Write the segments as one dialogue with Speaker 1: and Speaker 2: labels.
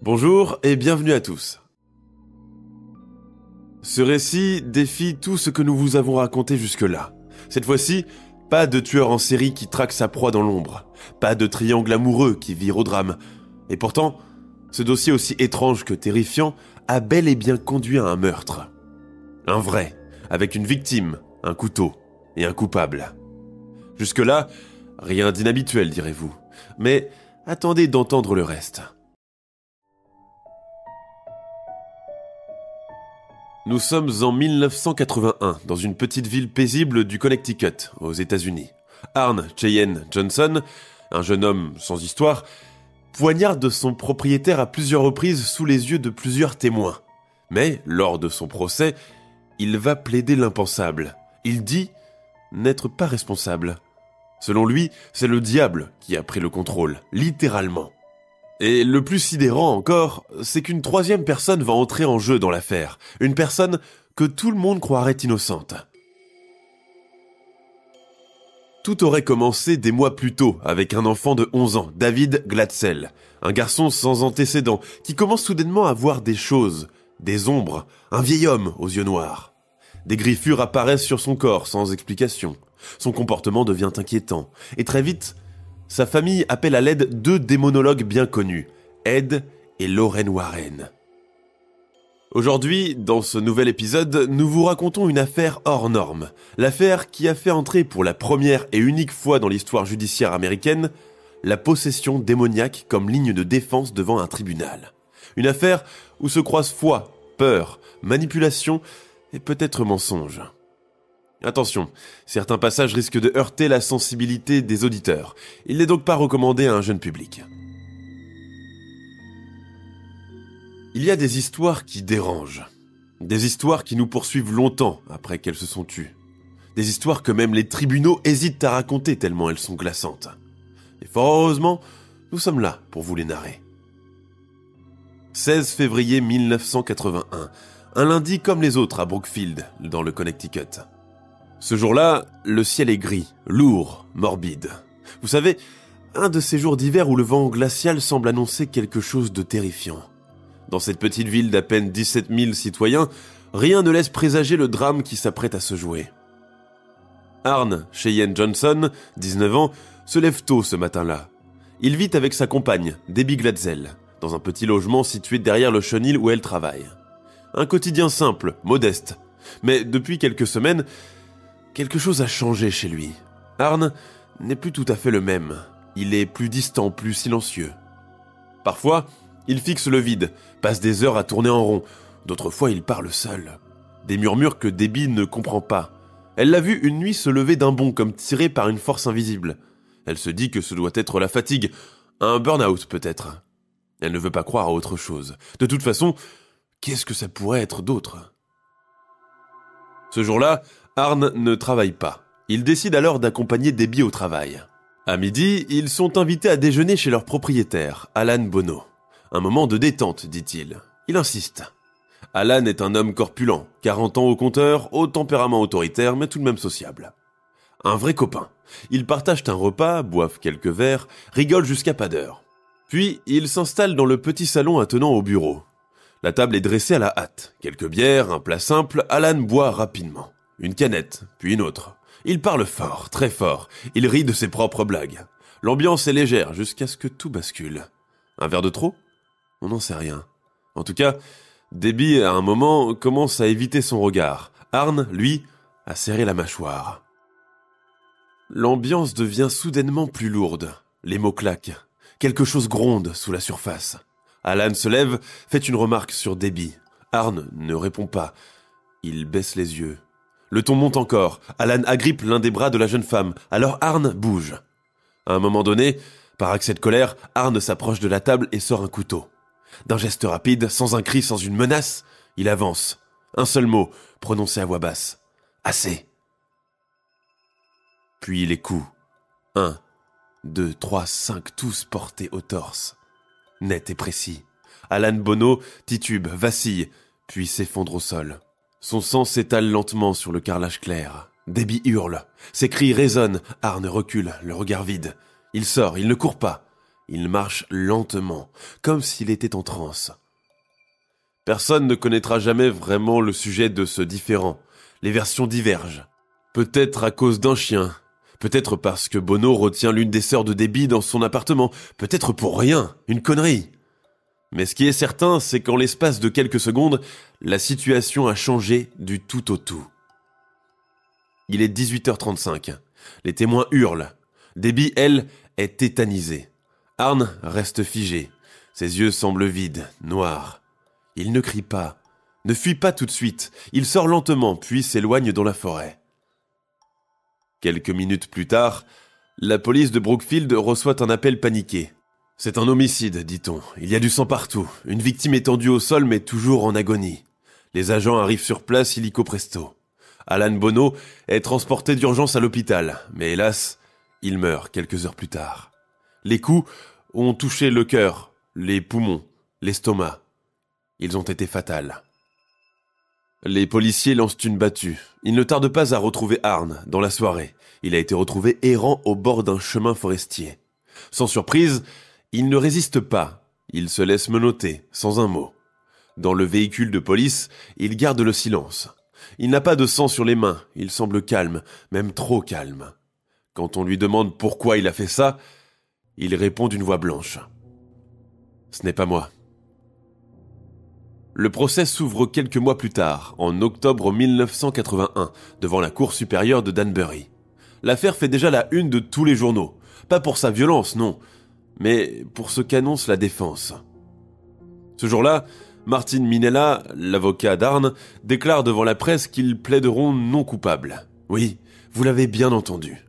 Speaker 1: Bonjour et bienvenue à tous. Ce récit défie tout ce que nous vous avons raconté jusque-là. Cette fois-ci, pas de tueur en série qui traque sa proie dans l'ombre, pas de triangle amoureux qui vire au drame. Et pourtant, ce dossier aussi étrange que terrifiant a bel et bien conduit à un meurtre. Un vrai, avec une victime, un couteau et un coupable. Jusque-là, rien d'inhabituel, direz-vous. Mais attendez d'entendre le reste. Nous sommes en 1981, dans une petite ville paisible du Connecticut, aux États-Unis. Arne Cheyenne Johnson, un jeune homme sans histoire, poignarde son propriétaire à plusieurs reprises sous les yeux de plusieurs témoins. Mais, lors de son procès, il va plaider l'impensable. Il dit n'être pas responsable. Selon lui, c'est le diable qui a pris le contrôle, littéralement. Et le plus sidérant encore, c'est qu'une troisième personne va entrer en jeu dans l'affaire. Une personne que tout le monde croirait innocente. Tout aurait commencé des mois plus tôt avec un enfant de 11 ans, David Glatzel. Un garçon sans antécédent qui commence soudainement à voir des choses, des ombres, un vieil homme aux yeux noirs. Des griffures apparaissent sur son corps sans explication. Son comportement devient inquiétant. Et très vite, sa famille appelle à l'aide deux démonologues bien connus, Ed et Lorraine Warren. Aujourd'hui, dans ce nouvel épisode, nous vous racontons une affaire hors norme. L'affaire qui a fait entrer pour la première et unique fois dans l'histoire judiciaire américaine, la possession démoniaque comme ligne de défense devant un tribunal. Une affaire où se croisent foi, peur, manipulation et peut-être mensonge. Attention, certains passages risquent de heurter la sensibilité des auditeurs. Il n'est donc pas recommandé à un jeune public. Il y a des histoires qui dérangent. Des histoires qui nous poursuivent longtemps après qu'elles se sont tues. Des histoires que même les tribunaux hésitent à raconter tellement elles sont glaçantes. Et fort heureusement, nous sommes là pour vous les narrer. 16 février 1981, un lundi comme les autres à Brookfield, dans le Connecticut. Ce jour-là, le ciel est gris, lourd, morbide. Vous savez, un de ces jours d'hiver où le vent glacial semble annoncer quelque chose de terrifiant. Dans cette petite ville d'à peine 17 000 citoyens, rien ne laisse présager le drame qui s'apprête à se jouer. Arne Cheyenne Johnson, 19 ans, se lève tôt ce matin-là. Il vit avec sa compagne, Debbie Glatzel, dans un petit logement situé derrière le chenil où elle travaille. Un quotidien simple, modeste. Mais depuis quelques semaines, quelque chose a changé chez lui. Arne n'est plus tout à fait le même. Il est plus distant, plus silencieux. Parfois, il fixe le vide, passe des heures à tourner en rond. D'autres fois, il parle seul. Des murmures que Debbie ne comprend pas. Elle l'a vu une nuit se lever d'un bond comme tiré par une force invisible. Elle se dit que ce doit être la fatigue, un burn-out peut-être. Elle ne veut pas croire à autre chose. De toute façon, qu'est-ce que ça pourrait être d'autre ? Ce jour-là, Arne ne travaille pas. Il décide alors d'accompagner Debbie au travail. À midi, ils sont invités à déjeuner chez leur propriétaire, Alan Bono. Un moment de détente, dit-il. Il insiste. Alan est un homme corpulent, 40 ans au compteur, au tempérament autoritaire, mais tout de même sociable. Un vrai copain. Ils partagent un repas, boivent quelques verres, rigolent jusqu'à pas d'heure. Puis, ils s'installent dans le petit salon attenant au bureau. La table est dressée à la hâte. Quelques bières, un plat simple, Alan boit rapidement. Une canette, puis une autre. Il parle fort, très fort. Il rit de ses propres blagues. L'ambiance est légère jusqu'à ce que tout bascule. Un verre de trop ? On n'en sait rien. En tout cas, Debbie, à un moment, commence à éviter son regard. Arne, lui, a serré la mâchoire. L'ambiance devient soudainement plus lourde. Les mots claquent. Quelque chose gronde sous la surface. Alan se lève, fait une remarque sur Debbie. Arne ne répond pas. Il baisse les yeux. Le ton monte encore. Alan agrippe l'un des bras de la jeune femme. Alors Arne bouge. À un moment donné, par accès de colère, Arne s'approche de la table et sort un couteau. D'un geste rapide, sans un cri, sans une menace, il avance. Un seul mot, prononcé à voix basse. Assez. Puis les coups. 1, 2, 3, 5, tous portés au torse. Net et précis. Alan Bono titube, vacille, puis s'effondre au sol. Son sang s'étale lentement sur le carrelage clair. Debbie hurle. Ses cris résonnent. Arne recule, le regard vide. Il sort, il ne court pas. Il marche lentement, comme s'il était en transe. Personne ne connaîtra jamais vraiment le sujet de ce différend. Les versions divergent. Peut-être à cause d'un chien, peut-être parce que Bono retient l'une des sœurs de Debbie dans son appartement, peut-être pour rien, une connerie. Mais ce qui est certain, c'est qu'en l'espace de quelques secondes, la situation a changé du tout au tout. Il est 18h35. Les témoins hurlent. Debbie, elle, est tétanisée. Arne reste figé. Ses yeux semblent vides, noirs. Il ne crie pas, ne fuit pas tout de suite. Il sort lentement, puis s'éloigne dans la forêt. Quelques minutes plus tard, la police de Brookfield reçoit un appel paniqué. C'est un homicide, dit-on. Il y a du sang partout. Une victime étendue au sol, mais toujours en agonie. Les agents arrivent sur place illico presto. Alan Bono est transporté d'urgence à l'hôpital, mais hélas, il meurt quelques heures plus tard. Les coups ont touché le cœur, les poumons, l'estomac. Ils ont été fatals. Les policiers lancent une battue. Ils ne tardent pas à retrouver Arne dans la soirée. Il a été retrouvé errant au bord d'un chemin forestier. Sans surprise, il ne résiste pas. Il se laisse menotter, sans un mot. Dans le véhicule de police, il garde le silence. Il n'a pas de sang sur les mains. Il semble calme, même trop calme. Quand on lui demande pourquoi il a fait ça, il répond d'une voix blanche. « Ce n'est pas moi. » Le procès s'ouvre quelques mois plus tard, en octobre 1981, devant la Cour supérieure de Danbury. L'affaire fait déjà la une de tous les journaux. Pas pour sa violence, non, mais pour ce qu'annonce la défense. Ce jour-là, Martin Minella, l'avocat d'Arne, déclare devant la presse qu'ils plaideront non coupables. Oui, vous l'avez bien entendu.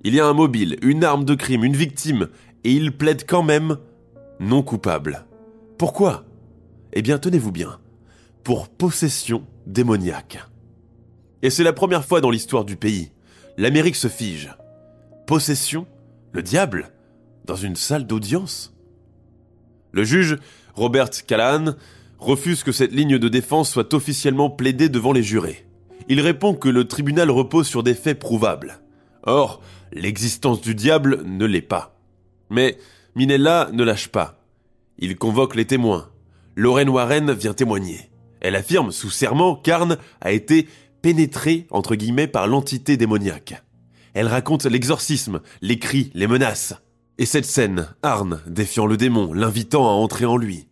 Speaker 1: Il y a un mobile, une arme de crime, une victime, et ils plaident quand même non coupables. Pourquoi ? Eh bien, tenez-vous bien, pour possession démoniaque. Et c'est la première fois dans l'histoire du pays. L'Amérique se fige. Possession ? Le diable ? Dans une salle d'audience ? Le juge, Robert Callahan, refuse que cette ligne de défense soit officiellement plaidée devant les jurés. Il répond que le tribunal repose sur des faits prouvables. Or, l'existence du diable ne l'est pas. Mais Minella ne lâche pas. Il convoque les témoins. Lorraine Warren vient témoigner. Elle affirme sous serment qu'Arne a été pénétré, entre guillemets, par l'entité démoniaque. Elle raconte l'exorcisme, les cris, les menaces. Et cette scène, Arne défiant le démon, l'invitant à entrer en lui.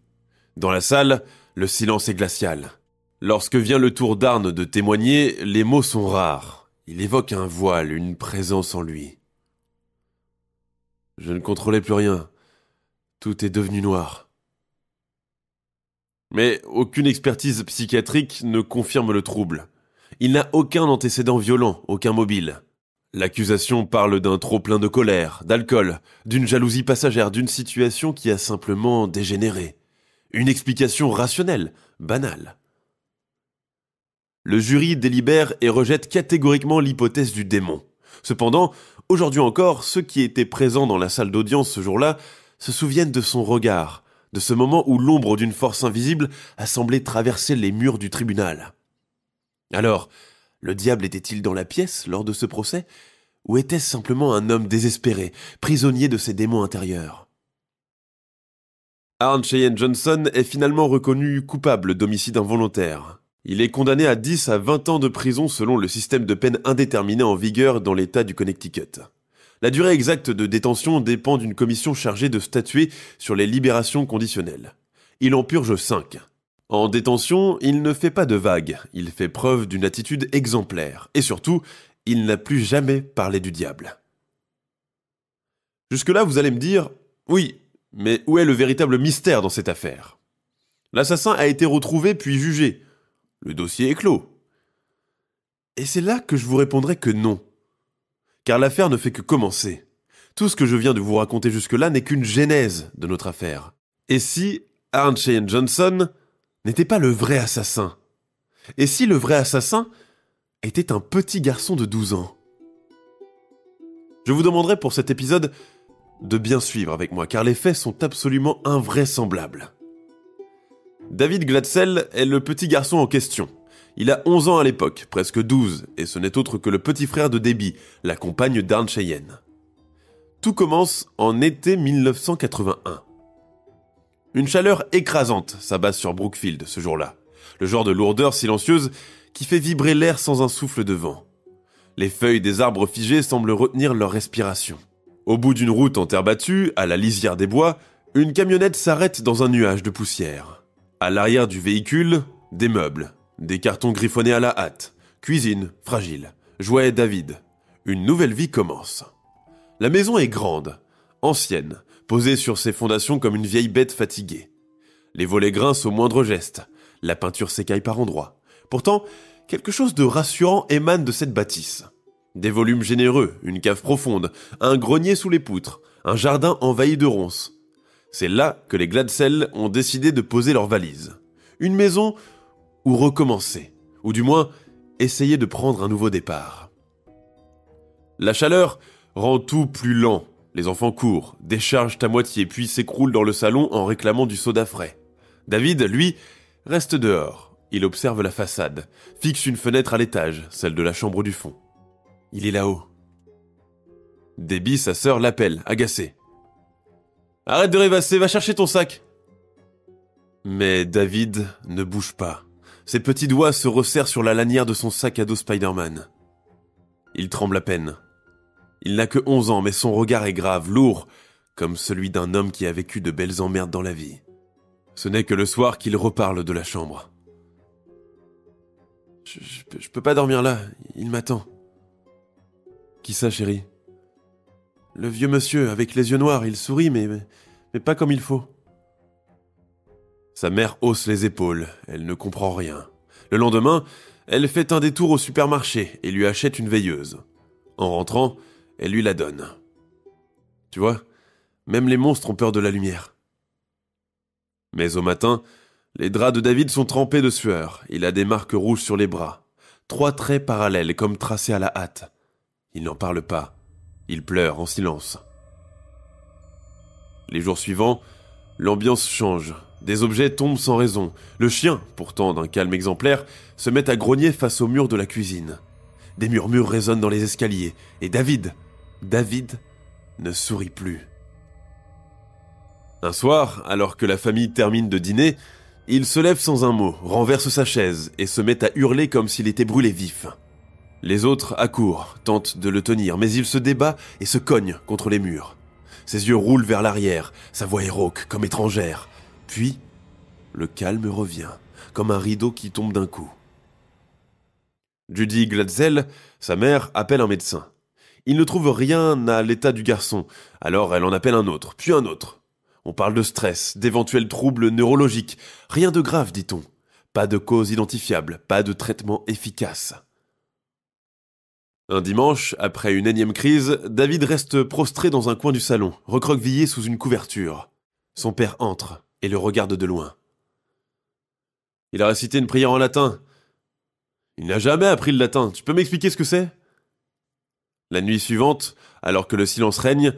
Speaker 1: Dans la salle, le silence est glacial. Lorsque vient le tour d'Arne de témoigner, les mots sont rares. Il évoque un voile, une présence en lui. Je ne contrôlais plus rien. Tout est devenu noir. Mais aucune expertise psychiatrique ne confirme le trouble. Il n'a aucun antécédent violent, aucun mobile. L'accusation parle d'un trop-plein de colère, d'alcool, d'une jalousie passagère, d'une situation qui a simplement dégénéré. Une explication rationnelle, banale. Le jury délibère et rejette catégoriquement l'hypothèse du démon. Cependant, aujourd'hui encore, ceux qui étaient présents dans la salle d'audience ce jour-là se souviennent de son regard, de ce moment où l'ombre d'une force invisible a semblé traverser les murs du tribunal. Alors, le diable était-il dans la pièce lors de ce procès, ou était-ce simplement un homme désespéré, prisonnier de ses démons intérieurs ? Arne Cheyenne Johnson est finalement reconnu coupable d'homicide involontaire. Il est condamné à 10 à 20 ans de prison selon le système de peine indéterminé en vigueur dans l'État du Connecticut. La durée exacte de détention dépend d'une commission chargée de statuer sur les libérations conditionnelles. Il en purge 5. En détention, il ne fait pas de vagues, il fait preuve d'une attitude exemplaire. Et surtout, il n'a plus jamais parlé du diable. Jusque-là, vous allez me dire, oui, mais où est le véritable mystère dans cette affaire ? L'assassin a été retrouvé puis jugé. Le dossier est clos. Et c'est là que je vous répondrai que non. Car l'affaire ne fait que commencer. Tout ce que je viens de vous raconter jusque-là n'est qu'une genèse de notre affaire. Et si Arne Cheyenne Johnson n'était pas le vrai assassin ? Et si le vrai assassin était un petit garçon de 12 ans ? Je vous demanderai pour cet épisode de bien suivre avec moi, car les faits sont absolument invraisemblables. David Glatzel est le petit garçon en question. Il a 11 ans à l'époque, presque 12, et ce n'est autre que le petit frère de Debbie, la compagne d'Arne Cheyenne. Tout commence en été 1981. Une chaleur écrasante s'abat sur Brookfield ce jour-là, le genre de lourdeur silencieuse qui fait vibrer l'air sans un souffle de vent. Les feuilles des arbres figés semblent retenir leur respiration. Au bout d'une route en terre battue, à la lisière des bois, une camionnette s'arrête dans un nuage de poussière. À l'arrière du véhicule, des meubles, des cartons griffonnés à la hâte, cuisine fragile, jouets David. Une nouvelle vie commence. La maison est grande, ancienne, posée sur ses fondations comme une vieille bête fatiguée. Les volets grincent au moindre geste, la peinture s'écaille par endroits. Pourtant, quelque chose de rassurant émane de cette bâtisse. Des volumes généreux, une cave profonde, un grenier sous les poutres, un jardin envahi de ronces. C'est là que les Gladsell ont décidé de poser leurs valises. Une maison où recommencer, ou du moins essayer de prendre un nouveau départ. La chaleur rend tout plus lent. Les enfants courent, déchargent à moitié, puis s'écroulent dans le salon en réclamant du soda frais. David, lui, reste dehors. Il observe la façade, fixe une fenêtre à l'étage, celle de la chambre du fond. Il est là-haut. Debbie, sa sœur, l'appelle, agacée. « Arrête de rêvasser, va chercher ton sac !» Mais David ne bouge pas. Ses petits doigts se resserrent sur la lanière de son sac à dos Spider-Man. Il tremble à peine. Il n'a que 11 ans, mais son regard est grave, lourd, comme celui d'un homme qui a vécu de belles emmerdes dans la vie. Ce n'est que le soir qu'il reparle de la chambre. Je peux pas dormir là, il m'attend. Qui ça, chérie? Le vieux monsieur, avec les yeux noirs, il sourit, mais pas comme il faut. Sa mère hausse les épaules, elle ne comprend rien. Le lendemain, elle fait un détour au supermarché et lui achète une veilleuse. En rentrant, elle lui la donne. Tu vois, même les monstres ont peur de la lumière. Mais au matin, les draps de David sont trempés de sueur. Il a des marques rouges sur les bras. 3 traits parallèles comme tracés à la hâte. Il n'en parle pas. Il pleure en silence. Les jours suivants, l'ambiance change. Des objets tombent sans raison. Le chien, pourtant d'un calme exemplaire, se met à grogner face au mur de la cuisine. Des murmures résonnent dans les escaliers. Et David ne sourit plus. Un soir, alors que la famille termine de dîner, il se lève sans un mot, renverse sa chaise et se met à hurler comme s'il était brûlé vif. Les autres accourent, tentent de le tenir, mais il se débat et se cogne contre les murs. Ses yeux roulent vers l'arrière, sa voix est rauque comme étrangère. Puis, le calme revient, comme un rideau qui tombe d'un coup. Judy Gladsell, sa mère, appelle un médecin. Il ne trouve rien à l'état du garçon, alors elle en appelle un autre, puis un autre. On parle de stress, d'éventuels troubles neurologiques. Rien de grave, dit-on. Pas de cause identifiable, pas de traitement efficace. Un dimanche, après une énième crise, David reste prostré dans un coin du salon, recroquevillé sous une couverture. Son père entre et le regarde de loin. Il a récité une prière en latin. Il n'a jamais appris le latin. Tu peux m'expliquer ce que c'est ? La nuit suivante, alors que le silence règne,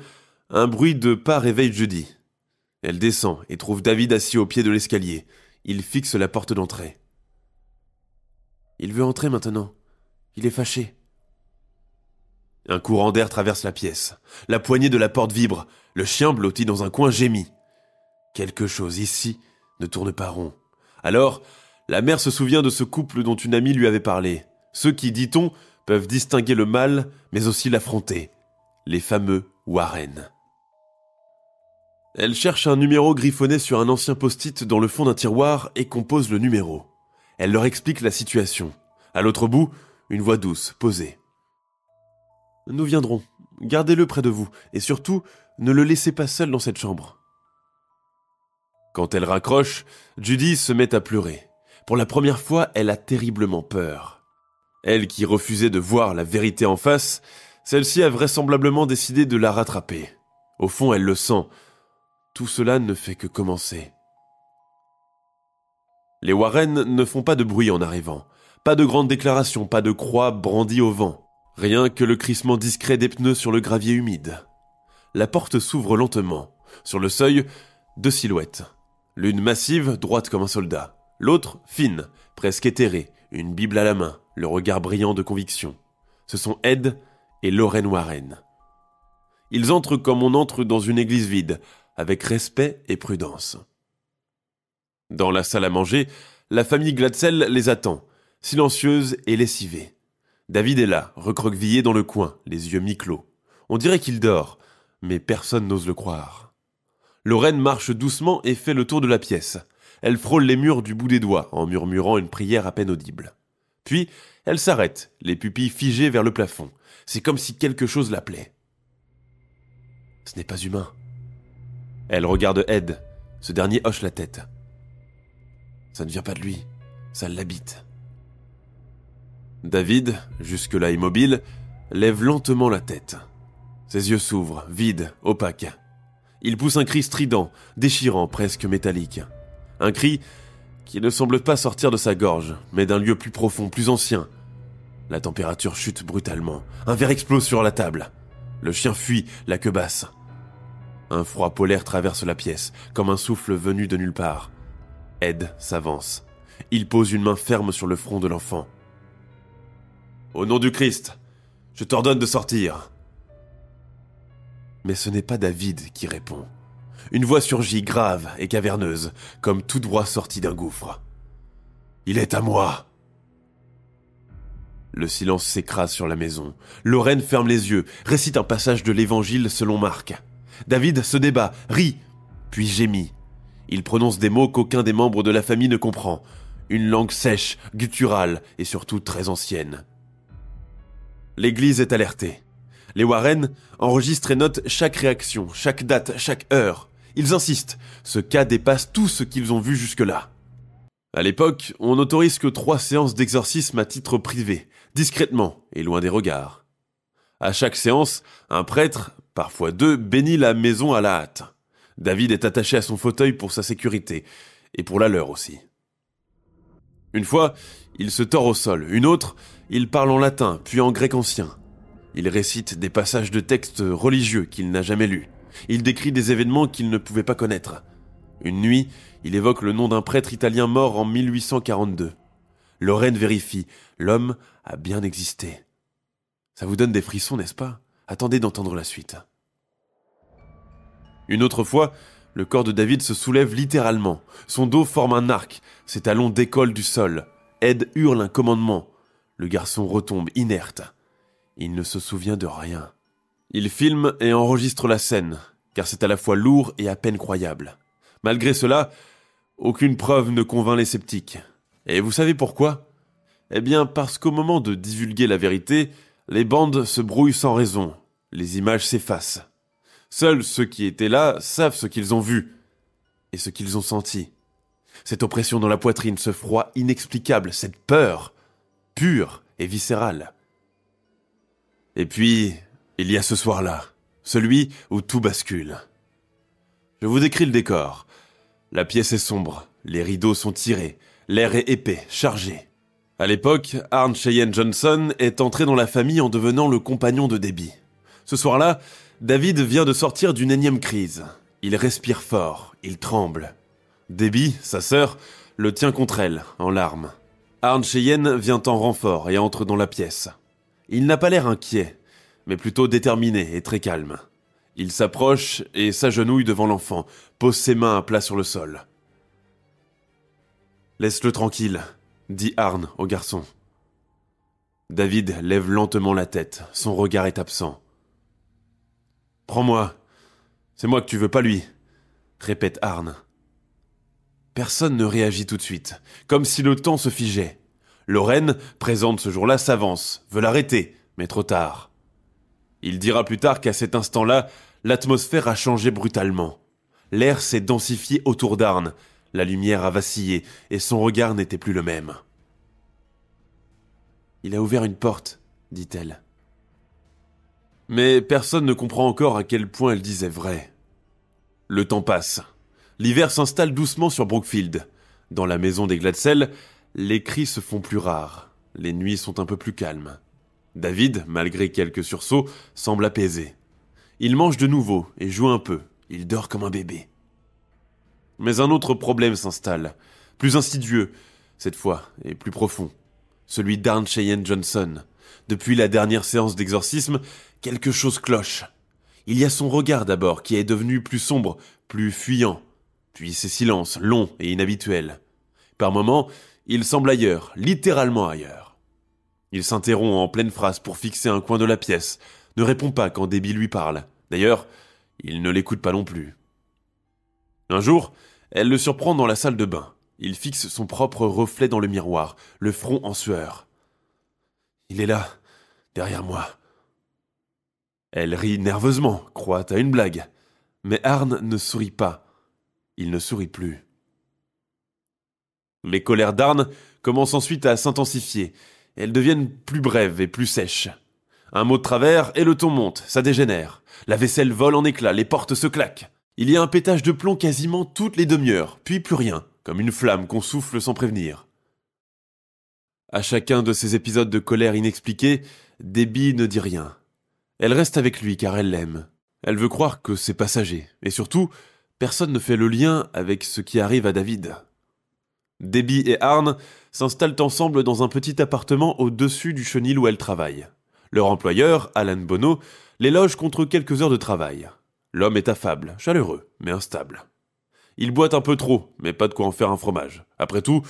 Speaker 1: un bruit de pas réveille Judy. Elle descend et trouve David assis au pied de l'escalier. Il fixe la porte d'entrée. Il veut entrer maintenant. Il est fâché. Un courant d'air traverse la pièce. La poignée de la porte vibre. Le chien blotti dans un coin gémit. Quelque chose ici ne tourne pas rond. Alors, la mère se souvient de ce couple dont une amie lui avait parlé. Ceux qui, dit-on, peuvent distinguer le mal, mais aussi l'affronter. Les fameux Warren. Elle cherche un numéro griffonné sur un ancien post-it dans le fond d'un tiroir et compose le numéro. Elle leur explique la situation. À l'autre bout, une voix douce, posée. « Nous viendrons. Gardez-le près de vous. Et surtout, ne le laissez pas seul dans cette chambre. » Quand elle raccroche, Judy se met à pleurer. Pour la première fois, elle a terriblement peur. Elle qui refusait de voir la vérité en face, celle-ci a vraisemblablement décidé de la rattraper. Au fond, elle le sent. Tout cela ne fait que commencer. Les Warren ne font pas de bruit en arrivant. Pas de grandes déclarations, pas de croix brandie au vent. Rien que le crissement discret des pneus sur le gravier humide. La porte s'ouvre lentement. Sur le seuil, 2 silhouettes. L'une massive, droite comme un soldat. L'autre, fine, presque éthérée, une bible à la main, le regard brillant de conviction. Ce sont Ed et Lorraine Warren. Ils entrent comme on entre dans une église vide, avec respect et prudence. Dans la salle à manger, la famille Glatzel les attend, silencieuse et lessivée. David est là, recroquevillé dans le coin, les yeux mi-clos. On dirait qu'il dort, mais personne n'ose le croire. Lorraine marche doucement et fait le tour de la pièce. Elle frôle les murs du bout des doigts en murmurant une prière à peine audible. Puis, elle s'arrête, les pupilles figées vers le plafond. C'est comme si quelque chose l'appelait. Ce n'est pas humain. Elle regarde Ed. Ce dernier hoche la tête. Ça ne vient pas de lui, ça l'habite. David, jusque-là immobile, lève lentement la tête. Ses yeux s'ouvrent, vides, opaques. Il pousse un cri strident, déchirant, presque métallique. Un cri qui ne semble pas sortir de sa gorge, mais d'un lieu plus profond, plus ancien. La température chute brutalement. Un verre explose sur la table. Le chien fuit, la queue basse. Un froid polaire traverse la pièce, comme un souffle venu de nulle part. Ed s'avance. Il pose une main ferme sur le front de l'enfant. « Au nom du Christ, je t'ordonne de sortir. » Mais ce n'est pas David qui répond. Une voix surgit grave et caverneuse, comme tout droit sorti d'un gouffre. « Il est à moi !» Le silence s'écrase sur la maison. Lorraine ferme les yeux, récite un passage de l'Évangile selon Marc. David se débat, rit, puis gémit. Il prononce des mots qu'aucun des membres de la famille ne comprend. Une langue sèche, gutturale et surtout très ancienne. L'église est alertée. Les Warren enregistrent et notent chaque réaction, chaque date, chaque heure. Ils insistent, ce cas dépasse tout ce qu'ils ont vu jusque-là. À l'époque, on n'autorise que 3 séances d'exorcisme à titre privé, discrètement et loin des regards. À chaque séance, un prêtre, parfois 2, bénit la maison à la hâte. David est attaché à son fauteuil pour sa sécurité, et pour la leur aussi. Une fois, il se tord au sol. Une autre, il parle en latin, puis en grec ancien. Il récite des passages de textes religieux qu'il n'a jamais lus. Il décrit des événements qu'il ne pouvait pas connaître. Une nuit, il évoque le nom d'un prêtre italien mort en 1842. Lorraine vérifie, l'homme a bien existé. Ça vous donne des frissons, n'est-ce pas? Attendez d'entendre la suite. Une autre fois, le corps de David se soulève littéralement. Son dos forme un arc, ses talons décollent du sol. Ed hurle un commandement. Le garçon retombe, inerte. Il ne se souvient de rien. Il filme et enregistre la scène, car c'est à la fois lourd et à peine croyable. Malgré cela, aucune preuve ne convainc les sceptiques. Et vous savez pourquoi? Eh bien, parce qu'au moment de divulguer la vérité, les bandes se brouillent sans raison. Les images s'effacent. Seuls ceux qui étaient là savent ce qu'ils ont vu et ce qu'ils ont senti. Cette oppression dans la poitrine, ce froid inexplicable, cette peur, pure et viscérale. Et puis, il y a ce soir-là, celui où tout bascule. Je vous décris le décor. La pièce est sombre, les rideaux sont tirés, l'air est épais, chargé. À l'époque, Arne Cheyenne Johnson est entré dans la famille en devenant le compagnon de Debbie. Ce soir-là, David vient de sortir d'une énième crise. Il respire fort, il tremble. Debbie, sa sœur, le tient contre elle, en larmes. Arne Cheyenne vient en renfort et entre dans la pièce. Il n'a pas l'air inquiet, mais plutôt déterminé et très calme. Il s'approche et s'agenouille devant l'enfant, pose ses mains à plat sur le sol. « Laisse-le tranquille », dit Arne au garçon. David lève lentement la tête, son regard est absent. « Prends-moi, c'est moi que tu veux, pas lui », répète Arne. Personne ne réagit tout de suite, comme si le temps se figeait. Lorraine, présente ce jour-là, s'avance, veut l'arrêter, mais trop tard. Il dira plus tard qu'à cet instant-là, l'atmosphère a changé brutalement. L'air s'est densifié autour d'Arne, la lumière a vacillé, et son regard n'était plus le même. « Il a ouvert une porte, dit-elle. » Mais personne ne comprend encore à quel point elle disait vrai. Le temps passe. L'hiver s'installe doucement sur Brookfield. Dans la maison des Glatzel, les cris se font plus rares. Les nuits sont un peu plus calmes. David, malgré quelques sursauts, semble apaisé. Il mange de nouveau et joue un peu. Il dort comme un bébé. Mais un autre problème s'installe. Plus insidieux, cette fois, et plus profond. Celui d'Arne Cheyenne Johnson. Depuis la dernière séance d'exorcisme, quelque chose cloche. Il y a son regard d'abord qui est devenu plus sombre, plus fuyant, puis ses silences longs et inhabituels. Par moments, il semble ailleurs, littéralement ailleurs. Il s'interrompt en pleine phrase pour fixer un coin de la pièce, ne répond pas quand Debbie lui parle. D'ailleurs, il ne l'écoute pas non plus. Un jour, elle le surprend dans la salle de bain. Il fixe son propre reflet dans le miroir, le front en sueur. Il est là, derrière moi. Elle rit nerveusement, croit à une blague. Mais Arne ne sourit pas. Il ne sourit plus. Les colères d'Arne commencent ensuite à s'intensifier. Elles deviennent plus brèves et plus sèches. Un mot de travers et le ton monte, ça dégénère. La vaisselle vole en éclats, les portes se claquent. Il y a un pétage de plomb quasiment toutes les demi-heures, puis plus rien, comme une flamme qu'on souffle sans prévenir. À chacun de ces épisodes de colère inexpliquée, Debbie ne dit rien. Elle reste avec lui car elle l'aime. Elle veut croire que c'est passager. Et surtout, personne ne fait le lien avec ce qui arrive à David. Debbie et Arne s'installent ensemble dans un petit appartement au-dessus du chenil où elle travaille. Leur employeur, Alan Bono, les loge contre quelques heures de travail. L'homme est affable, chaleureux, mais instable. Il boite un peu trop, mais pas de quoi en faire un fromage. Après tout,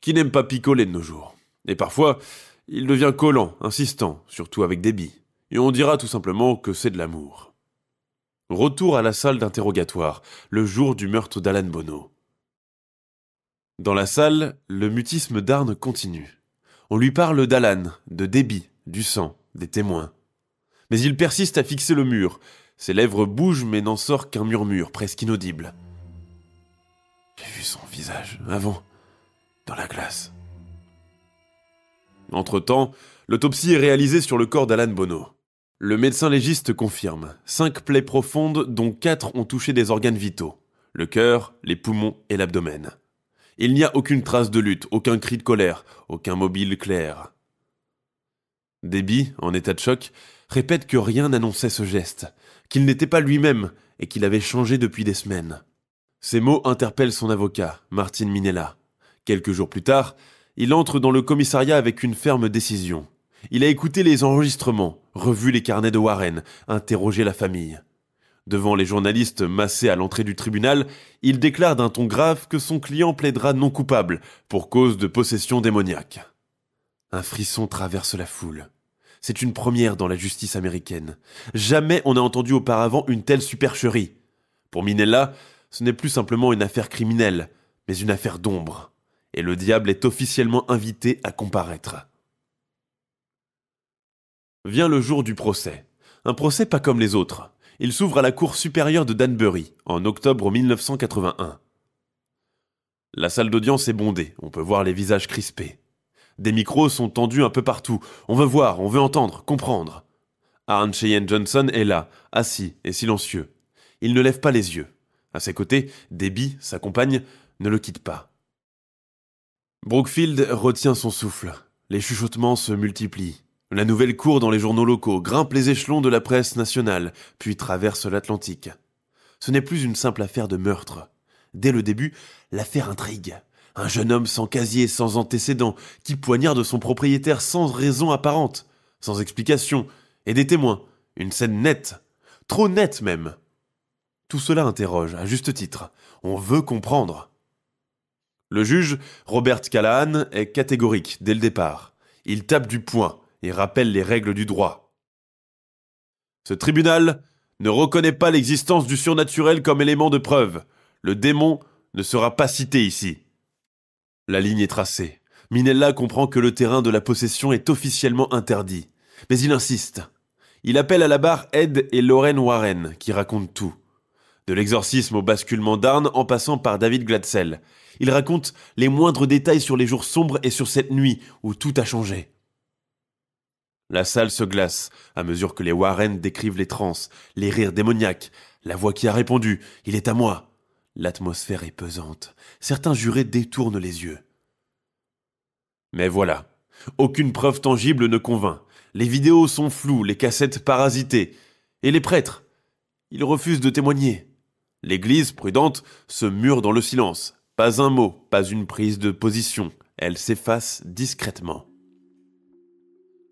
Speaker 1: qui n'aime pas picoler de nos jours? Et parfois, il devient collant, insistant, surtout avec Debbie. Et on dira tout simplement que c'est de l'amour. Retour à la salle d'interrogatoire, le jour du meurtre d'Alan Bono. Dans la salle, le mutisme d'Arne continue. On lui parle d'Alan, de Debbie, du sang, des témoins. Mais il persiste à fixer le mur. Ses lèvres bougent mais n'en sort qu'un murmure presque inaudible. J'ai vu son visage, avant, dans la glace. Entre-temps, l'autopsie est réalisée sur le corps d'Alan Bono. Le médecin légiste confirme 5 plaies profondes dont 4 ont touché des organes vitaux. Le cœur, les poumons et l'abdomen. Il n'y a aucune trace de lutte, aucun cri de colère, aucun mobile clair. Debbie, en état de choc, répète que rien n'annonçait ce geste, qu'il n'était pas lui-même et qu'il avait changé depuis des semaines. Ces mots interpellent son avocat, Martin Minella. Quelques jours plus tard, il entre dans le commissariat avec une ferme décision. Il a écouté les enregistrements, revu les carnets de Warren, interrogé la famille. Devant les journalistes massés à l'entrée du tribunal, il déclare d'un ton grave que son client plaidera non coupable pour cause de possession démoniaque. Un frisson traverse la foule. C'est une première dans la justice américaine. Jamais on n'a entendu auparavant une telle supercherie. Pour Minella, ce n'est plus simplement une affaire criminelle, mais une affaire d'ombre. Et le diable est officiellement invité à comparaître. Vient le jour du procès. Un procès pas comme les autres. Il s'ouvre à la cour supérieure de Danbury, en octobre 1981. La salle d'audience est bondée, on peut voir les visages crispés. Des micros sont tendus un peu partout. On veut voir, on veut entendre, comprendre. Arne Cheyenne Johnson est là, assis et silencieux. Il ne lève pas les yeux. À ses côtés, Debbie, sa compagne, ne le quitte pas. Brookfield retient son souffle. Les chuchotements se multiplient. La nouvelle court dans les journaux locaux, grimpe les échelons de la presse nationale, puis traverse l'Atlantique. Ce n'est plus une simple affaire de meurtre. Dès le début, l'affaire intrigue. Un jeune homme sans casier, sans antécédent, qui poignarde son propriétaire sans raison apparente, sans explication, et des témoins. Une scène nette, trop nette même. Tout cela interroge, à juste titre. On veut comprendre. Le juge, Robert Callahan, est catégorique dès le départ. Il tape du poing et rappelle les règles du droit. Ce tribunal ne reconnaît pas l'existence du surnaturel comme élément de preuve. Le démon ne sera pas cité ici. La ligne est tracée. Minella comprend que le terrain de la possession est officiellement interdit. Mais il insiste. Il appelle à la barre Ed et Lorraine Warren, qui racontent tout. De l'exorcisme au basculement d'Arne en passant par David Glatzel. Il raconte les moindres détails sur les jours sombres et sur cette nuit où tout a changé. La salle se glace à mesure que les Warren décrivent les transes, les rires démoniaques, la voix qui a répondu « Il est à moi ». L'atmosphère est pesante. Certains jurés détournent les yeux. Mais voilà, aucune preuve tangible ne convainc. Les vidéos sont floues, les cassettes parasitées. Et les prêtres, ils refusent de témoigner. L'Église, prudente, se mure dans le silence. Pas un mot, pas une prise de position. Elle s'efface discrètement.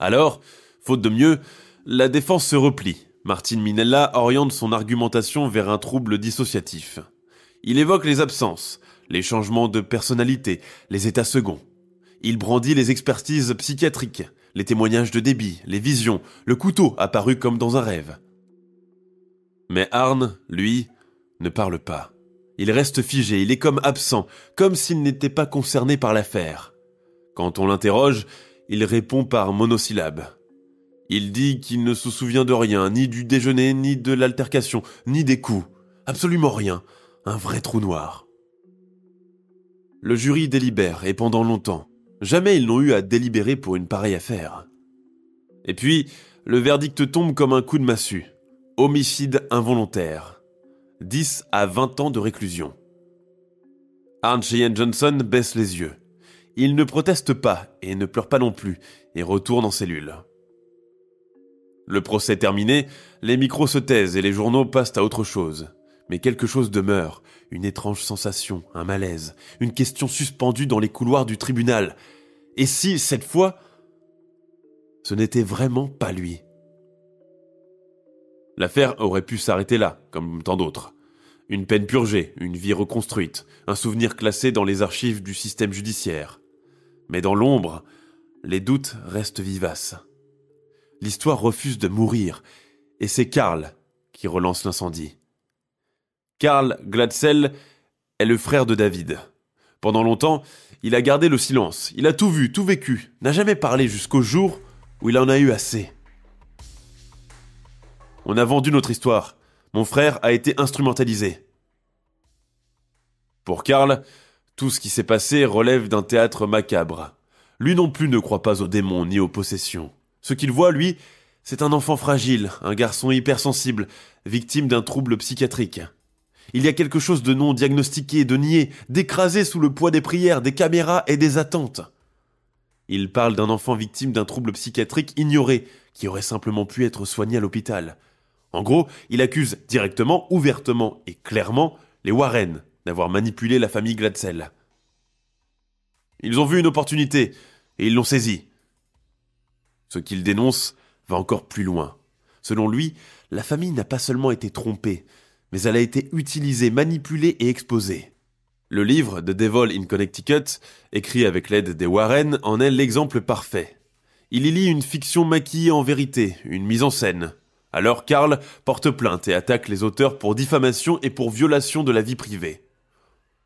Speaker 1: Alors, faute de mieux, la défense se replie. Martin Minella oriente son argumentation vers un trouble dissociatif. Il évoque les absences, les changements de personnalité, les états seconds. Il brandit les expertises psychiatriques, les témoignages de débit, les visions, le couteau apparu comme dans un rêve. Mais Arne, lui, ne parle pas. Il reste figé, il est comme absent, comme s'il n'était pas concerné par l'affaire. Quand on l'interroge, il répond par monosyllabes. Il dit qu'il ne se souvient de rien, ni du déjeuner, ni de l'altercation, ni des coups. Absolument rien. Un vrai trou noir. Le jury délibère, et pendant longtemps. Jamais ils n'ont eu à délibérer pour une pareille affaire. Et puis, le verdict tombe comme un coup de massue. Homicide involontaire. 10 à 20 ans de réclusion. Arne Cheyenne Johnson baisse les yeux. Il ne proteste pas et ne pleure pas non plus, et retourne en cellule. Le procès terminé, les micros se taisent et les journaux passent à autre chose. Mais quelque chose demeure, une étrange sensation, un malaise, une question suspendue dans les couloirs du tribunal. Et si, cette fois, ce n'était vraiment pas lui? L'affaire aurait pu s'arrêter là, comme tant d'autres. Une peine purgée, une vie reconstruite, un souvenir classé dans les archives du système judiciaire. Mais dans l'ombre, les doutes restent vivaces. L'histoire refuse de mourir, et c'est Karl qui relance l'incendie. Karl Glatzel est le frère de David. Pendant longtemps, il a gardé le silence, il a tout vu, tout vécu, n'a jamais parlé jusqu'au jour où il en a eu assez. On a vendu notre histoire, mon frère a été instrumentalisé. Pour Karl, tout ce qui s'est passé relève d'un théâtre macabre. Lui non plus ne croit pas aux démons ni aux possessions. Ce qu'il voit, lui, c'est un enfant fragile, un garçon hypersensible, victime d'un trouble psychiatrique. Il y a quelque chose de non diagnostiqué, de nié, d'écrasé sous le poids des prières, des caméras et des attentes. Il parle d'un enfant victime d'un trouble psychiatrique ignoré, qui aurait simplement pu être soigné à l'hôpital. En gros, il accuse directement, ouvertement et clairement les Warren d'avoir manipulé la famille Glatzel. Ils ont vu une opportunité, et ils l'ont saisie. Ce qu'il dénonce va encore plus loin. Selon lui, la famille n'a pas seulement été trompée, mais elle a été utilisée, manipulée et exposée. Le livre The Devil in Connecticut, écrit avec l'aide des Warren, en est l'exemple parfait. Il y lit une fiction maquillée en vérité, une mise en scène. Alors Karl porte plainte et attaque les auteurs pour diffamation et pour violation de la vie privée.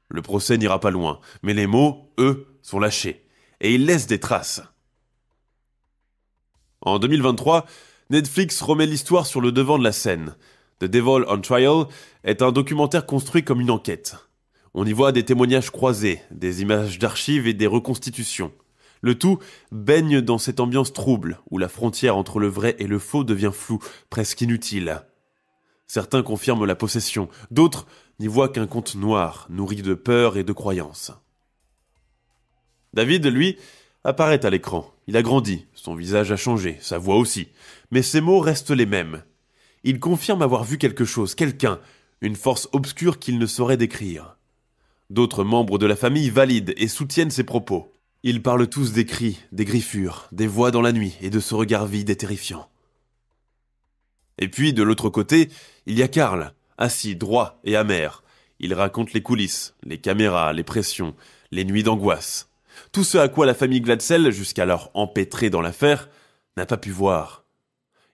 Speaker 1: Le procès n'ira pas loin, mais les mots, eux, sont lâchés, et ils laissent des traces. En 2023, Netflix remet l'histoire sur le devant de la scène. The Devil on Trial est un documentaire construit comme une enquête. On y voit des témoignages croisés, des images d'archives et des reconstitutions. Le tout baigne dans cette ambiance trouble, où la frontière entre le vrai et le faux devient floue, presque inutile. Certains confirment la possession, d'autres n'y voient qu'un conte noir, nourri de peur et de croyances. David, lui, apparaît à l'écran. Il a grandi, son visage a changé, sa voix aussi, mais ses mots restent les mêmes. Il confirme avoir vu quelque chose, quelqu'un, une force obscure qu'il ne saurait décrire. D'autres membres de la famille valident et soutiennent ses propos. Ils parlent tous des cris, des griffures, des voix dans la nuit et de ce regard vide et terrifiant. Et puis, de l'autre côté, il y a Karl, assis, droit et amer. Il raconte les coulisses, les caméras, les pressions, les nuits d'angoisse. Tout ce à quoi la famille Glatzel, jusqu'alors empêtrée dans l'affaire, n'a pas pu voir.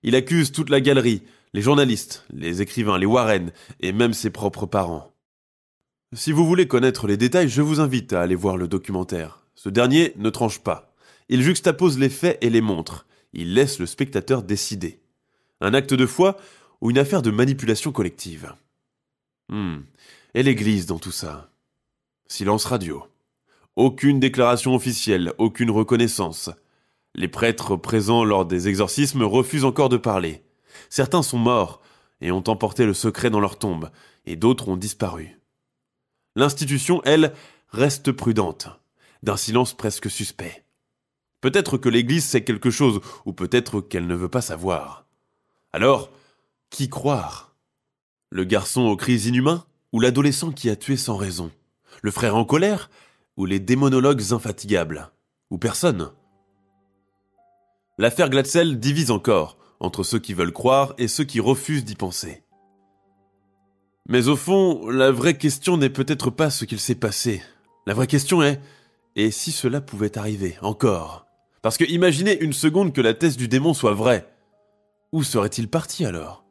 Speaker 1: Il accuse toute la galerie, les journalistes, les écrivains, les Warren et même ses propres parents. Si vous voulez connaître les détails, je vous invite à aller voir le documentaire. Ce dernier ne tranche pas. Il juxtapose les faits et les montre. Il laisse le spectateur décider. Un acte de foi ou une affaire de manipulation collective. Et l'Église dans tout ça? Silence radio. Aucune déclaration officielle, aucune reconnaissance. Les prêtres présents lors des exorcismes refusent encore de parler. Certains sont morts et ont emporté le secret dans leur tombe, et d'autres ont disparu. L'institution, elle, reste prudente, d'un silence presque suspect. Peut-être que l'Église sait quelque chose, ou peut-être qu'elle ne veut pas savoir. Alors, qui croire? Le garçon aux cris inhumains, ou l'adolescent qui a tué sans raison? Le frère en colère, ou les démonologues infatigables? Ou personne? L'affaire Glatzel divise encore, entre ceux qui veulent croire et ceux qui refusent d'y penser. Mais au fond, la vraie question n'est peut-être pas ce qu'il s'est passé. La vraie question est, et si cela pouvait arriver, encore ? Parce que imaginez une seconde que la thèse du démon soit vraie. Où serait-il parti alors ?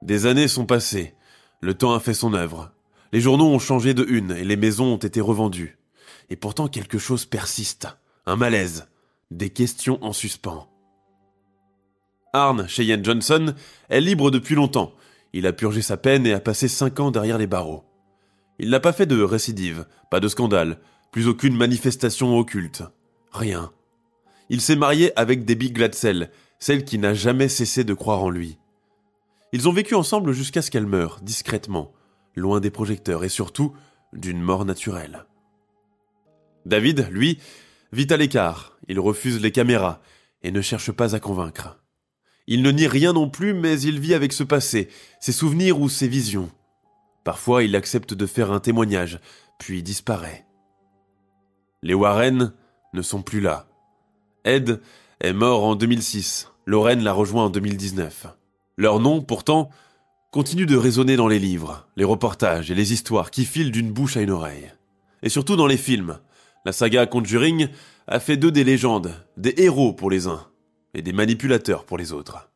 Speaker 1: Des années sont passées, le temps a fait son œuvre. Les journaux ont changé de une et les maisons ont été revendues. Et pourtant quelque chose persiste, un malaise, des questions en suspens. Arne Cheyenne Johnson est libre depuis longtemps. Il a purgé sa peine et a passé 5 ans derrière les barreaux. Il n'a pas fait de récidive, pas de scandale, plus aucune manifestation occulte. Rien. Il s'est marié avec Debbie Glatzel, celle qui n'a jamais cessé de croire en lui. Ils ont vécu ensemble jusqu'à ce qu'elle meure, discrètement, loin des projecteurs et surtout d'une mort naturelle. David, lui, vit à l'écart, il refuse les caméras et ne cherche pas à convaincre. Il ne nie rien non plus, mais il vit avec ce passé, ses souvenirs ou ses visions. Parfois, il accepte de faire un témoignage, puis disparaît. Les Warren ne sont plus là. Ed est mort en 2006, Lorraine l'a rejoint en 2019. Leur nom, pourtant, continue de résonner dans les livres, les reportages et les histoires qui filent d'une bouche à une oreille. Et surtout dans les films. La saga Conjuring a fait d'eux des légendes, des héros pour les uns, et des manipulateurs pour les autres.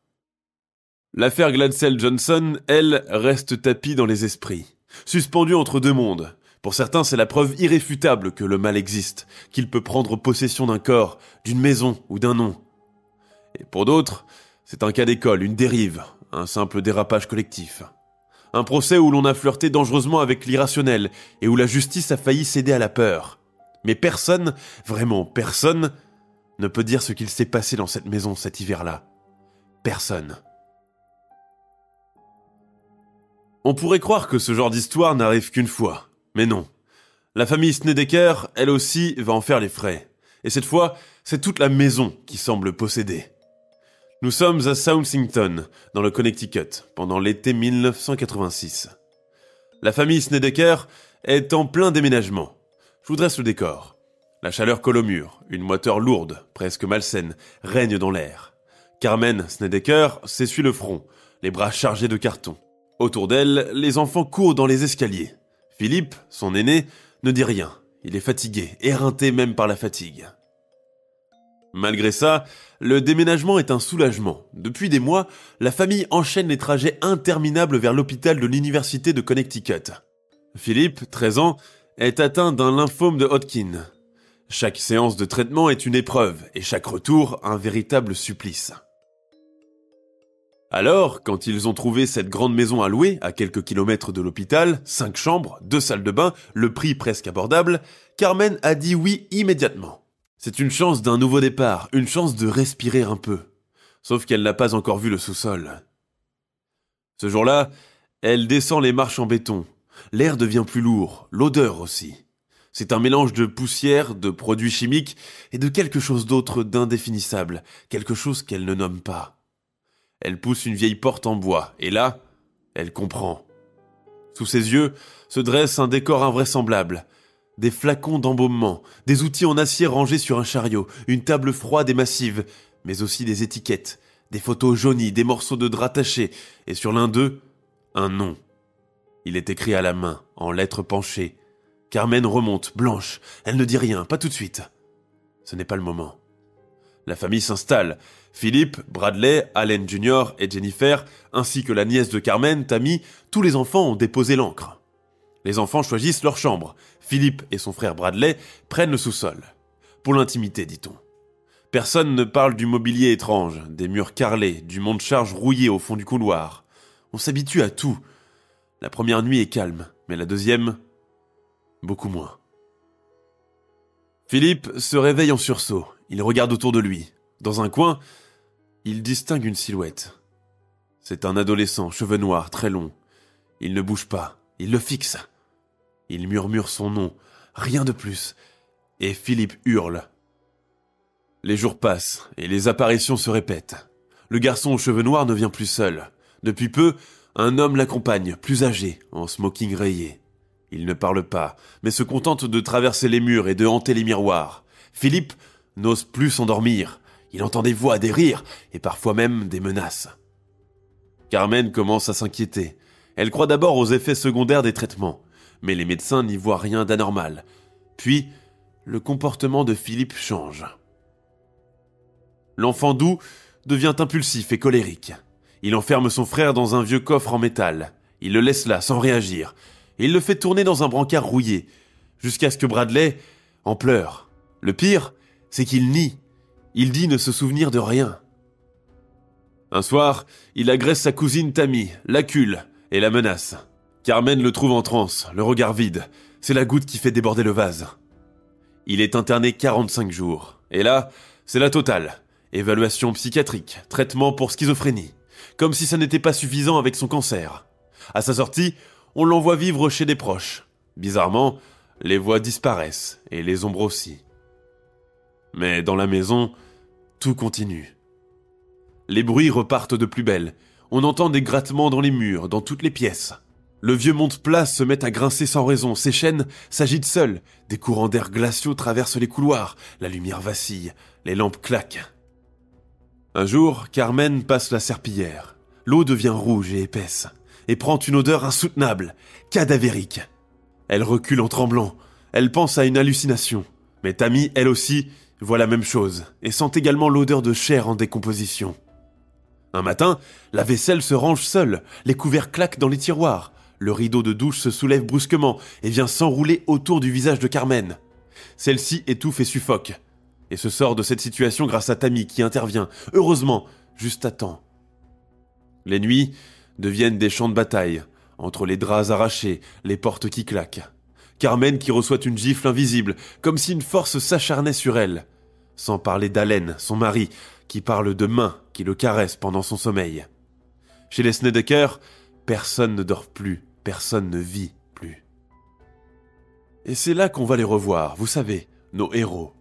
Speaker 1: L'affaire Glatzel-Johnson, elle, reste tapie dans les esprits, suspendue entre deux mondes. Pour certains, c'est la preuve irréfutable que le mal existe, qu'il peut prendre possession d'un corps, d'une maison ou d'un nom. Et pour d'autres, c'est un cas d'école, une dérive, un simple dérapage collectif. Un procès où l'on a flirté dangereusement avec l'irrationnel et où la justice a failli céder à la peur. Mais personne, vraiment personne, ne peut dire ce qu'il s'est passé dans cette maison cet hiver-là. Personne. On pourrait croire que ce genre d'histoire n'arrive qu'une fois, mais non. La famille Snedeker, elle aussi, va en faire les frais. Et cette fois, c'est toute la maison qui semble possédée. Nous sommes à Southington, dans le Connecticut, pendant l'été 1986. La famille Snedeker est en plein déménagement. Je vous dresse le décor. La chaleur colle au mur, une moiteur lourde, presque malsaine, règne dans l'air. Carmen Snedeker s'essuie le front, les bras chargés de carton. Autour d'elle, les enfants courent dans les escaliers. Philippe, son aîné, ne dit rien. Il est fatigué, éreinté même par la fatigue. Malgré ça, le déménagement est un soulagement. Depuis des mois, la famille enchaîne les trajets interminables vers l'hôpital de l'université de Connecticut. Philippe, 13 ans, est atteint d'un lymphome de Hodgkin. Chaque séance de traitement est une épreuve et chaque retour un véritable supplice. Alors, quand ils ont trouvé cette grande maison à louer, à quelques kilomètres de l'hôpital, 5 chambres, 2 salles de bain, le prix presque abordable, Carmen a dit oui immédiatement. C'est une chance d'un nouveau départ, une chance de respirer un peu. Sauf qu'elle n'a pas encore vu le sous-sol. Ce jour-là, elle descend les marches en béton. L'air devient plus lourd, l'odeur aussi. C'est un mélange de poussière, de produits chimiques et de quelque chose d'autre d'indéfinissable, quelque chose qu'elle ne nomme pas. Elle pousse une vieille porte en bois, et là, elle comprend. Sous ses yeux se dresse un décor invraisemblable. Des flacons d'embaumement, des outils en acier rangés sur un chariot, une table froide et massive, mais aussi des étiquettes, des photos jaunies, des morceaux de drap tachés, et sur l'un d'eux, un nom. Il est écrit à la main, en lettres penchées. Carmen remonte, blanche, elle ne dit rien, pas tout de suite. Ce n'est pas le moment. La famille s'installe. Philippe, Bradley, Allen Jr. et Jennifer, ainsi que la nièce de Carmen, Tammy, tous les enfants ont déposé l'encre. Les enfants choisissent leur chambre. Philippe et son frère Bradley prennent le sous-sol. Pour l'intimité, dit-on. Personne ne parle du mobilier étrange, des murs carrelés, du monte-charge rouillé au fond du couloir. On s'habitue à tout. La première nuit est calme, mais la deuxième, beaucoup moins. Philippe se réveille en sursaut. Il regarde autour de lui. Dans un coin, il distingue une silhouette. C'est un adolescent, cheveux noirs, très longs. Il ne bouge pas, il le fixe. Il murmure son nom, rien de plus. Et Philippe hurle. Les jours passent, et les apparitions se répètent. Le garçon aux cheveux noirs ne vient plus seul. Depuis peu, un homme l'accompagne, plus âgé, en smoking rayé. Il ne parle pas, mais se contente de traverser les murs et de hanter les miroirs. Philippe n'ose plus s'endormir. Il entend des voix, des rires, et parfois même des menaces. Carmen commence à s'inquiéter. Elle croit d'abord aux effets secondaires des traitements, mais les médecins n'y voient rien d'anormal. Puis, le comportement de Philippe change. L'enfant doux devient impulsif et colérique. Il enferme son frère dans un vieux coffre en métal. Il le laisse là, sans réagir. Et il le fait tourner dans un brancard rouillé, jusqu'à ce que Bradley en pleure. Le pire, c'est qu'il nie. Il dit ne se souvenir de rien. Un soir, il agresse sa cousine Tammy, l'accule et la menace. Carmen le trouve en transe, le regard vide. C'est la goutte qui fait déborder le vase. Il est interné 45 jours. Et là, c'est la totale. Évaluation psychiatrique, traitement pour schizophrénie. Comme si ça n'était pas suffisant avec son cancer. À sa sortie, on l'envoie vivre chez des proches. Bizarrement, les voix disparaissent et les ombres aussi. Mais dans la maison, tout continue. Les bruits repartent de plus belle. On entend des grattements dans les murs, dans toutes les pièces. Le vieux monte-place se met à grincer sans raison. Ses chaînes s'agitent seules. Des courants d'air glaciaux traversent les couloirs. La lumière vacille. Les lampes claquent. Un jour, Carmen passe la serpillière. L'eau devient rouge et épaisse. Et prend une odeur insoutenable, cadavérique. Elle recule en tremblant. Elle pense à une hallucination. Mais Tammy, elle aussi, voit la même chose. Et sent également l'odeur de chair en décomposition. Un matin, la vaisselle se range seule. Les couverts claquent dans les tiroirs. Le rideau de douche se soulève brusquement et vient s'enrouler autour du visage de Carmen. Celle-ci étouffe et suffoque. Et se sort de cette situation grâce à Tammy qui intervient, heureusement, juste à temps. Les nuits deviennent des champs de bataille, entre les draps arrachés, les portes qui claquent. Carmen qui reçoit une gifle invisible, comme si une force s'acharnait sur elle. Sans parler d'Allen, son mari, qui parle de mains qui le caressent pendant son sommeil. Chez les Snedeker, personne ne dort plus, personne ne vit plus. Et c'est là qu'on va les revoir, vous savez, nos héros.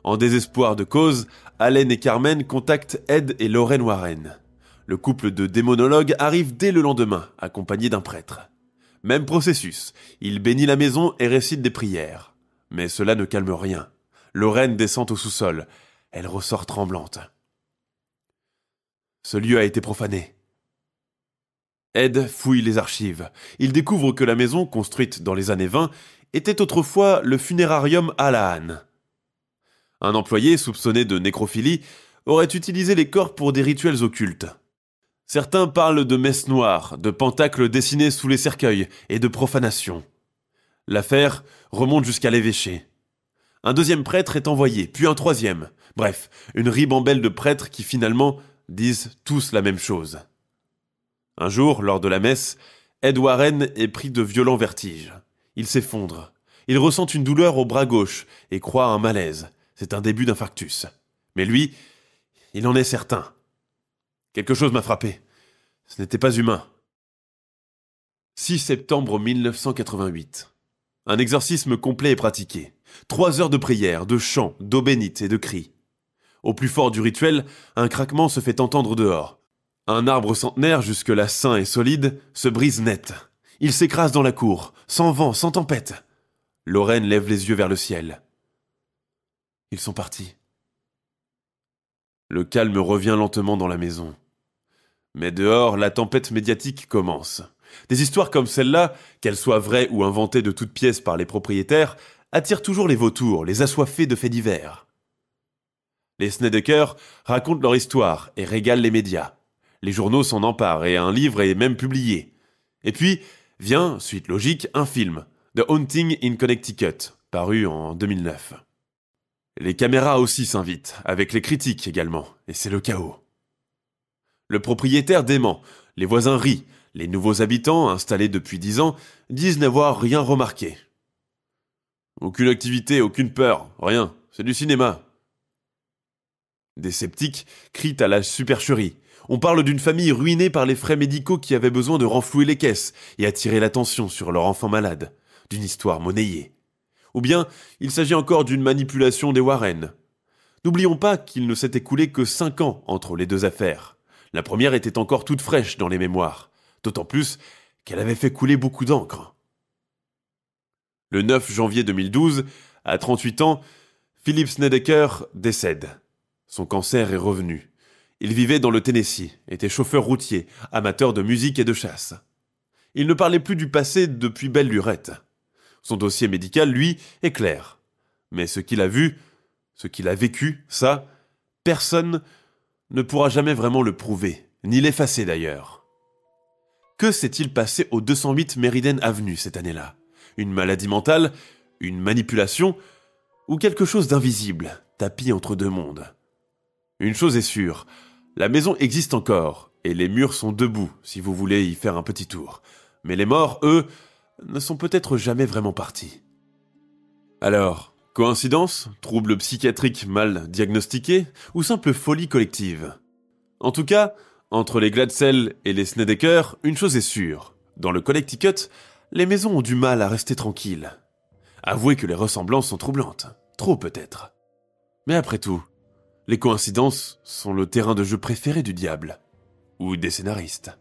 Speaker 1: En désespoir de cause, Allen et Carmen contactent Ed et Lorraine Warren. Le couple de démonologues arrive dès le lendemain, accompagné d'un prêtre. Même processus, il bénit la maison et récite des prières. Mais cela ne calme rien. Lorraine descend au sous-sol. Elle ressort tremblante. Ce lieu a été profané. Ed fouille les archives. Il découvre que la maison, construite dans les années 20, était autrefois le funérarium Allahan. Un employé soupçonné de nécrophilie aurait utilisé les corps pour des rituels occultes. Certains parlent de messes noires, de pentacles dessinés sous les cercueils et de profanation. L'affaire remonte jusqu'à l'évêché. Un deuxième prêtre est envoyé, puis un troisième. Bref, une ribambelle de prêtres qui finalement disent tous la même chose. Un jour, lors de la messe, Ed Warren est pris de violents vertiges. Il s'effondre. Il ressent une douleur au bras gauche et croit à un malaise. C'est un début d'infarctus. Mais lui, il en est certain. Quelque chose m'a frappé. Ce n'était pas humain. 6 septembre 1988. Un exorcisme complet est pratiqué. 3 heures de prière, de chants, d'eau bénite et de cris. Au plus fort du rituel, un craquement se fait entendre dehors. Un arbre centenaire, jusque-là sain et solide, se brise net. Il s'écrase dans la cour, sans vent, sans tempête. Lorraine lève les yeux vers le ciel. Ils sont partis. Le calme revient lentement dans la maison. Mais dehors, la tempête médiatique commence. Des histoires comme celle-là, qu'elles soient vraies ou inventées de toutes pièces par les propriétaires, attirent toujours les vautours, les assoiffés de faits divers. Les Snedeker racontent leur histoire et régalent les médias. Les journaux s'en emparent et un livre est même publié. Et puis, vient, suite logique, un film, The Haunting in Connecticut, paru en 2009. Les caméras aussi s'invitent, avec les critiques également, et c'est le chaos. Le propriétaire dément, les voisins rient, les nouveaux habitants, installés depuis 10 ans, disent n'avoir rien remarqué. Aucune activité, aucune peur, rien, c'est du cinéma. Des sceptiques crient à la supercherie. On parle d'une famille ruinée par les frais médicaux qui avaient besoin de renflouer les caisses et attirer l'attention sur leur enfant malade, d'une histoire monnayée. Ou bien, il s'agit encore d'une manipulation des Warren. N'oublions pas qu'il ne s'est écoulé que 5 ans entre les deux affaires. La première était encore toute fraîche dans les mémoires, d'autant plus qu'elle avait fait couler beaucoup d'encre. Le 9 janvier 2012, à 38 ans, Philip Snedeker décède. Son cancer est revenu. Il vivait dans le Tennessee, était chauffeur routier, amateur de musique et de chasse. Il ne parlait plus du passé depuis belle lurette. Son dossier médical, lui, est clair. Mais ce qu'il a vu, ce qu'il a vécu, ça, personne ne pourra jamais vraiment le prouver, ni l'effacer d'ailleurs. Que s'est-il passé au 208 Meriden Avenue cette année-là? Une maladie mentale? Une manipulation? Ou quelque chose d'invisible, tapis entre deux mondes? Une chose est sûre, la maison existe encore, et les murs sont debout si vous voulez y faire un petit tour. Mais les morts, eux, ne sont peut-être jamais vraiment partis. Alors, coïncidence, trouble psychiatrique mal diagnostiqué, ou simple folie collective? En tout cas, entre les Glatzel et les Snedeker, une chose est sûre. Dans le Connecticut, les maisons ont du mal à rester tranquilles. Avouez que les ressemblances sont troublantes. Trop peut-être. Mais après tout, les coïncidences sont le terrain de jeu préféré du diable. Ou des scénaristes.